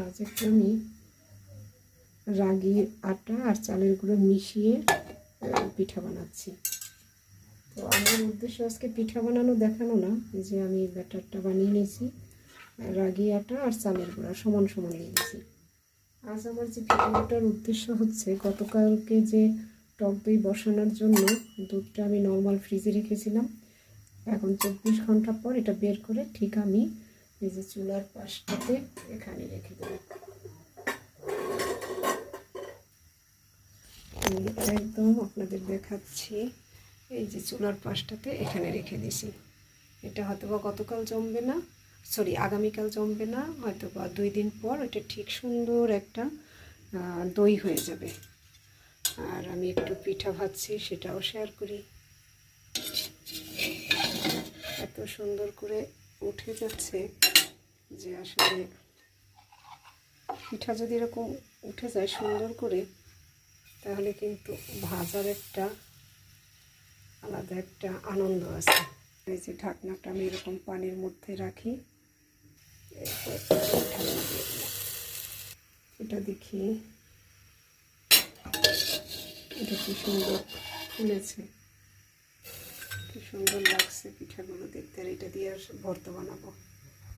আজ একটু আমি রাগি আটা আর চালের গুঁড়ো মিশিয়ে পিঠা বানাচ্ছি। তো আমার উদ্দেশ্য আজকে পিঠা বানানো দেখানো না, এই যে আমি ব্যাটারটা বানিয়ে নিয়েছি, রাগি আটা আর চালের গুঁড়া সমান সমান দিয়ে দিয়েছি। আজ আমার যে ভিডিওটার উদ্দেশ্য হচ্ছে, গতকালকে যে টক দই বসানোর জন্য দুধটা আমি নর্মাল ফ্রিজে রেখেছিলাম, এখন 24 ঘন্টা পর এটা বের করে ঠিক আমি এই যে চুলার পাশটাতে এখানে রেখে দেবো। আমি একদম আপনাদের দেখাচ্ছি, এই যে চুলার পাশটাতে এখানে রেখে দিছি। এটা হয়তো বা গতকাল জমবে না, সরি আগামীকাল জমবে না, হয়তো বা 2 দিন পর এটা ঠিক সুন্দর একটা দই হয়ে যাবে। আর আমি একটু পিঠা ভাজছি, সেটাও শেয়ার করি। এত সুন্দর করে উঠে যাচ্ছে যে আসলে পিঠা যদি এরকম উঠে যায় সুন্দর করে, তাহলে কিন্তু ভাজার একটা আলাদা একটা আনন্দ আছে। এই যে ঢাকনাটা আমি এরকম পানির মধ্যে রাখি, এটা দেখি এটা কি সুন্দর ফুলেছে, কি সুন্দর লাগছে পিঠাগুলো দেখতে। আর এটা দিয়ে ভর্তা বানাবো।